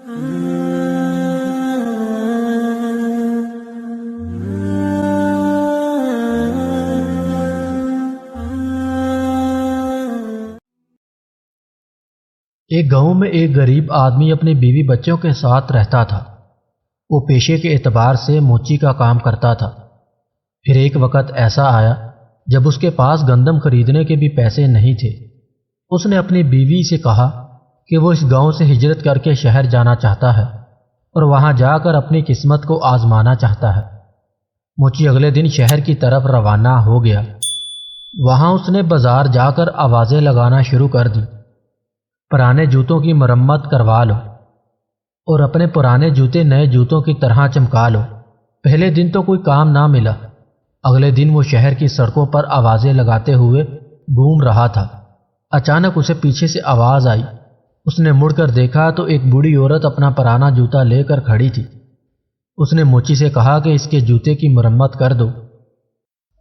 ایک گاؤں میں ایک غریب آدمی اپنی بیوی بچوں کے ساتھ رہتا تھا۔ وہ پیشے کے اعتبار سے موچی کا کام کرتا تھا۔ پھر ایک وقت ایسا آیا جب اس کے پاس گندم خریدنے کے بھی پیسے نہیں تھے۔ اس نے اپنی بیوی سے کہا کہ وہ اس گاؤں سے ہجرت کر کے شہر جانا چاہتا ہے اور وہاں جا کر اپنی قسمت کو آزمانا چاہتا ہے۔ موچی اگلے دن شہر کی طرف روانہ ہو گیا۔ وہاں اس نے بازار جا کر آوازیں لگانا شروع کر دی، پرانے جوتوں کی مرمت کروا لو اور اپنے پرانے جوتے نئے جوتوں کی طرح چمکا لو۔ پہلے دن تو کوئی کام نہ ملا۔ اگلے دن وہ شہر کی سڑکوں پر آوازیں لگاتے ہوئے گھوم رہا تھا۔ اچانک اسے پیچھے سے آواز آئی۔ اس نے مڑ کر دیکھا تو ایک بوڑھی عورت اپنا پرانا جوتا لے کر کھڑی تھی۔ اس نے موچی سے کہا کہ اس کے جوتے کی مرمت کر دو۔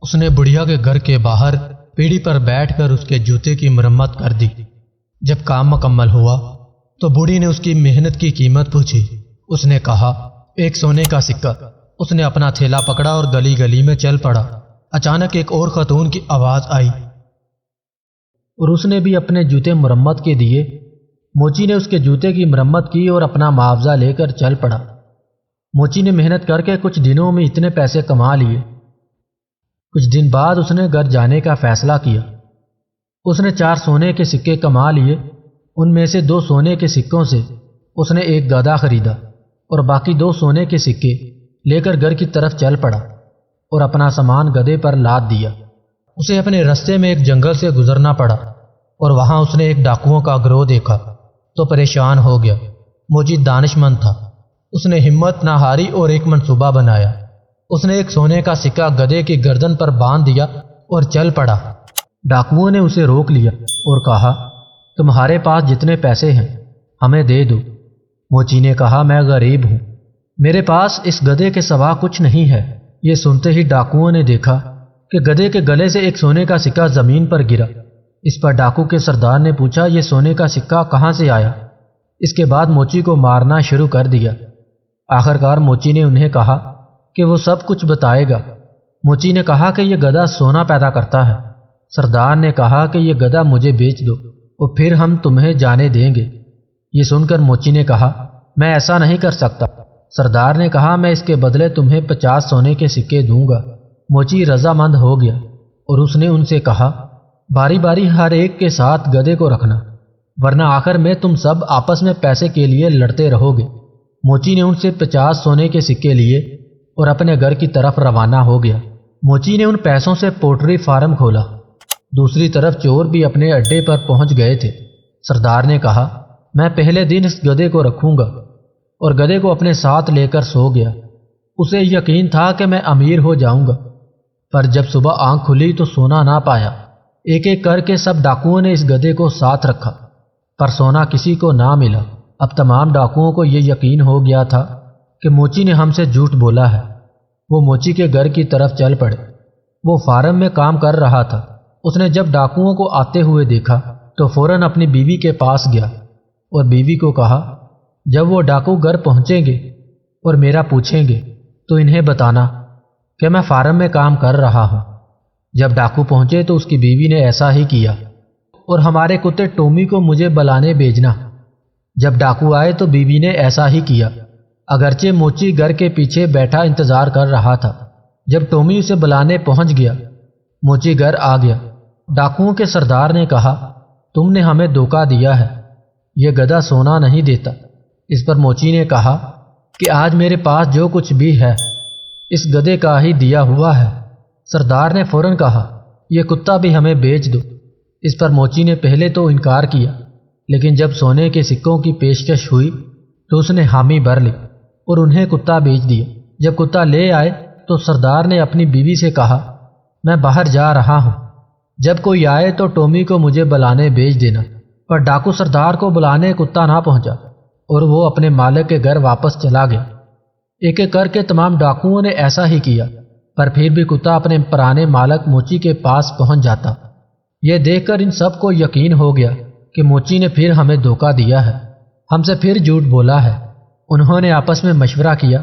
اس نے بڑھیا کے گھر کے باہر پیڑھی پر بیٹھ کر اس کے جوتے کی مرمت کر دی۔ جب کام مکمل ہوا تو بوڑھی نے اس کی محنت کی قیمت پوچھی۔ اس نے کہا 1 سونے کا سکہ۔ اس نے اپنا تھیلا پکڑا اور گلی گلی میں چل پڑا۔ اچانک ایک اور خاتون کی آواز آئی اور اس نے بھی اپنے جوتے مرمت کے دیے۔ موچی نے اس کے جوتے کی مرمت کی اور اپنا معاوضہ لے کر چل پڑا۔ موچی نے محنت کر کے کچھ دنوں میں اتنے پیسے کما لیے۔ کچھ دن بعد اس نے گھر جانے کا فیصلہ کیا۔ اس نے 4 سونے کے سکے کما لیے۔ ان میں سے 2 سونے کے سکوں سے اس نے ایک گدھا خریدا اور باقی 2 سونے کے سکے لے کر گھر کی طرف چل پڑا اور اپنا سامان گدھے پر لاد دیا۔ اسے اپنے رستے میں ایک جنگل سے گزرنا پڑا اور وہاں اس نے ایک ڈاکوؤں کا گروہ دیکھا تو پریشان ہو گیا۔ موچی دانش مند تھا۔ اس نے ہمت نہ ہاری اور ایک منصوبہ بنایا۔ اس نے ایک سونے کا سکہ گدھے کی گردن پر باندھ دیا اور چل پڑا۔ ڈاکوؤں نے اسے روک لیا اور کہا تمہارے پاس جتنے پیسے ہیں ہمیں دے دو۔ موچی نے کہا میں غریب ہوں، میرے پاس اس گدھے کے سوا کچھ نہیں ہے۔ یہ سنتے ہی ڈاکوؤں نے دیکھا کہ گدھے کے گلے سے ایک سونے کا سکہ زمین پر گرا۔ اس پر ڈاکو کے سردار نے پوچھا یہ سونے کا سکہ کہاں سے آیا؟ اس کے بعد موچی کو مارنا شروع کر دیا۔ آخرکار موچی نے انہیں کہا کہ وہ سب کچھ بتائے گا۔ موچی نے کہا کہ یہ گدھا سونا پیدا کرتا ہے۔ سردار نے کہا کہ یہ گدھا مجھے بیچ دو اور پھر ہم تمہیں جانے دیں گے۔ یہ سن کر موچی نے کہا میں ایسا نہیں کر سکتا۔ سردار نے کہا میں اس کے بدلے تمہیں 50 سونے کے سکے دوں گا۔ موچی رضامند ہو گیا اور اس نے ان سے کہا باری باری ہر ایک کے ساتھ گدھے کو رکھنا، ورنہ آخر میں تم سب آپس میں پیسے کے لیے لڑتے رہو گے۔ موچی نے ان سے 50 سونے کے سکے لیے اور اپنے گھر کی طرف روانہ ہو گیا۔ موچی نے ان پیسوں سے پولٹری فارم کھولا۔ دوسری طرف چور بھی اپنے اڈے پر پہنچ گئے تھے۔ سردار نے کہا میں پہلے دن اس گدھے کو رکھوں گا، اور گدھے کو اپنے ساتھ لے کر سو گیا۔ اسے یقین تھا کہ میں امیر ہو جاؤں گا، پر جب صبح آنکھ کھلی تو سونا نہ پایا۔ ایک ایک کر کے سب ڈاکوؤں نے اس گدھے کو ساتھ رکھا، پر سونا کسی کو نہ ملا۔ اب تمام ڈاکوؤں کو یہ یقین ہو گیا تھا کہ موچی نے ہم سے جھوٹ بولا ہے۔ وہ موچی کے گھر کی طرف چل پڑے۔ وہ فارم میں کام کر رہا تھا۔ اس نے جب ڈاکوؤں کو آتے ہوئے دیکھا تو فوراً اپنی بیوی کے پاس گیا اور بیوی کو کہا جب وہ ڈاکو گھر پہنچیں گے اور میرا پوچھیں گے تو انہیں بتانا کہ میں فارم میں کام کر رہا ہوں۔ جب ڈاکو پہنچے تو اس کی بیوی نے ایسا ہی کیا، اور ہمارے کتے ٹومی کو مجھے بلانے بھیجنا۔ جب ڈاکو آئے تو بیوی نے ایسا ہی کیا، اگرچہ موچی گھر کے پیچھے بیٹھا انتظار کر رہا تھا۔ جب ٹومی اسے بلانے پہنچ گیا، موچی گھر آ گیا۔ ڈاکوؤں کے سردار نے کہا تم نے ہمیں دھوکہ دیا ہے، یہ گدھا سونا نہیں دیتا۔ اس پر موچی نے کہا کہ آج میرے پاس جو کچھ بھی ہے اس گدھے کا ہی دیا ہوا ہے۔ سردار نے فوراً کہا یہ کتا بھی ہمیں بیچ دو۔ اس پر موچی نے پہلے تو انکار کیا، لیکن جب سونے کے سکوں کی پیشکش ہوئی تو اس نے حامی بھر لی اور انہیں کتا بیچ دیا۔ جب کتا لے آئے تو سردار نے اپنی بیوی سے کہا میں باہر جا رہا ہوں، جب کوئی آئے تو ٹومی کو مجھے بلانے بھیج دینا۔ پر ڈاکو سردار کو بلانے کتا نہ پہنچا اور وہ اپنے مالک کے گھر واپس چلا گیا۔ ایک ایک کر کے تمام ڈاکوؤں نے ایسا ہی کیا، پر پھر بھی کتا اپنے پرانے مالک موچی کے پاس پہنچ جاتا۔ یہ دیکھ کر ان سب کو یقین ہو گیا کہ موچی نے پھر ہمیں دھوکہ دیا ہے، ہم سے پھر جھوٹ بولا ہے۔ انہوں نے آپس میں مشورہ کیا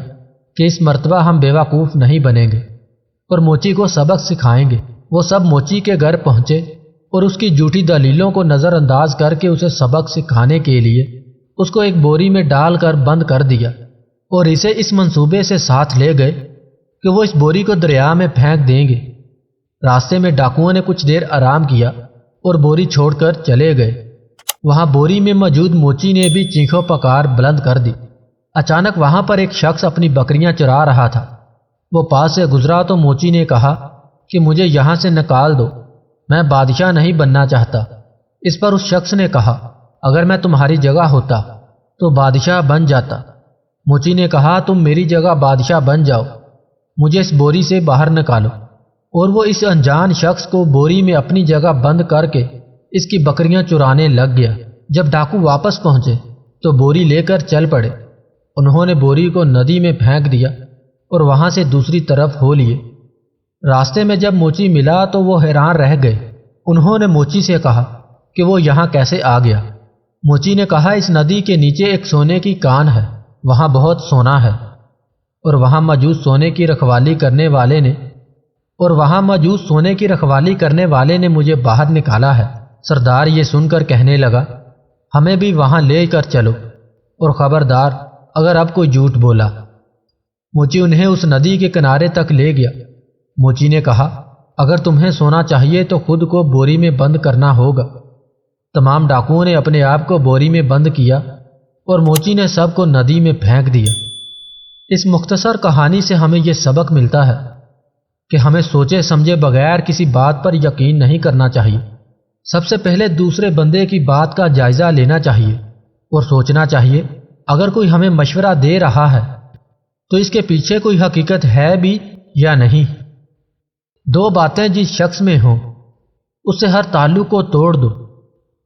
کہ اس مرتبہ ہم بیوقوف نہیں بنیں گے اور موچی کو سبق سکھائیں گے۔ وہ سب موچی کے گھر پہنچے اور اس کی جھوٹی دلیلوں کو نظر انداز کر کے اسے سبق سکھانے کے لیے اس کو ایک بوری میں ڈال کر بند کر دیا اور اسے اس منصوبے سے ساتھ لے گئے کہ وہ اس بوری کو دریا میں پھینک دیں گے۔ راستے میں ڈاکوؤں نے کچھ دیر آرام کیا اور بوری چھوڑ کر چلے گئے۔ وہاں بوری میں موجود موچی نے بھی چیخو پکار بلند کر دی۔ اچانک وہاں پر ایک شخص اپنی بکریاں چرا رہا تھا۔ وہ پاس سے گزرا تو موچی نے کہا کہ مجھے یہاں سے نکال دو، میں بادشاہ نہیں بننا چاہتا۔ اس پر اس شخص نے کہا اگر میں تمہاری جگہ ہوتا تو بادشاہ بن جاتا۔ موچی نے کہا تم میری جگہ بادشاہ بن جاؤ، مجھے اس بوری سے باہر نکالو۔ اور وہ اس انجان شخص کو بوری میں اپنی جگہ بند کر کے اس کی بکریاں چرانے لگ گیا۔ جب ڈاکو واپس پہنچے تو بوری لے کر چل پڑے۔ انہوں نے بوری کو ندی میں پھینک دیا اور وہاں سے دوسری طرف ہو لیے۔ راستے میں جب موچی ملا تو وہ حیران رہ گئے۔ انہوں نے موچی سے کہا کہ وہ یہاں کیسے آ گیا۔ موچی نے کہا اس ندی کے نیچے ایک سونے کی کان ہے، وہاں بہت سونا ہے اور وہاں موجود سونے کی رکھوالی کرنے والے نے مجھے باہر نکالا ہے۔ سردار یہ سن کر کہنے لگا ہمیں بھی وہاں لے کر چلو اور خبردار اگر اب کوئی جھوٹ بولا۔ موچی انہیں اس ندی کے کنارے تک لے گیا۔ موچی نے کہا اگر تمہیں سونا چاہیے تو خود کو بوری میں بند کرنا ہوگا۔ تمام ڈاکوؤں نے اپنے آپ کو بوری میں بند کیا اور موچی نے سب کو ندی میں پھینک دیا۔ اس مختصر کہانی سے ہمیں یہ سبق ملتا ہے کہ ہمیں سوچے سمجھے بغیر کسی بات پر یقین نہیں کرنا چاہیے۔ سب سے پہلے دوسرے بندے کی بات کا جائزہ لینا چاہیے اور سوچنا چاہیے اگر کوئی ہمیں مشورہ دے رہا ہے تو اس کے پیچھے کوئی حقیقت ہے بھی یا نہیں۔ دو باتیں جس شخص میں ہوں اس سے ہر تعلق کو توڑ دو،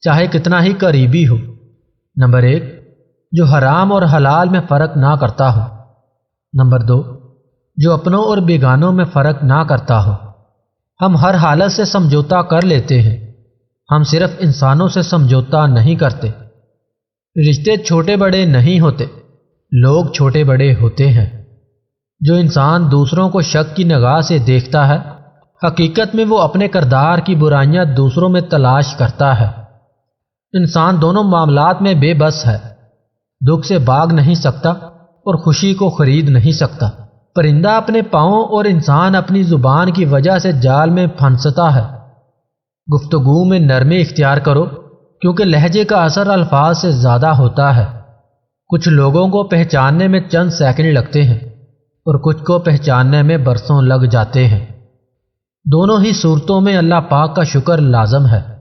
چاہے کتنا ہی قریبی ہو۔ نمبر 1، جو حرام اور حلال میں فرق نہ کرتا ہو۔ نمبر 2، جو اپنوں اور بیگانوں میں فرق نہ کرتا ہو۔ ہم ہر حالت سے سمجھوتا کر لیتے ہیں، ہم صرف انسانوں سے سمجھوتا نہیں کرتے۔ رشتے چھوٹے بڑے نہیں ہوتے، لوگ چھوٹے بڑے ہوتے ہیں۔ جو انسان دوسروں کو شک کی نگاہ سے دیکھتا ہے، حقیقت میں وہ اپنے کردار کی برائیاں دوسروں میں تلاش کرتا ہے۔ انسان دونوں معاملات میں بے بس ہے، دکھ سے بھاگ نہیں سکتا اور خوشی کو خرید نہیں سکتا۔ پرندہ اپنے پاؤں اور انسان اپنی زبان کی وجہ سے جال میں پھنستا ہے۔ گفتگو میں نرمی اختیار کرو کیونکہ لہجے کا اثر الفاظ سے زیادہ ہوتا ہے۔ کچھ لوگوں کو پہچاننے میں چند سیکنڈ لگتے ہیں اور کچھ کو پہچاننے میں برسوں لگ جاتے ہیں۔ دونوں ہی صورتوں میں اللہ پاک کا شکر لازم ہے۔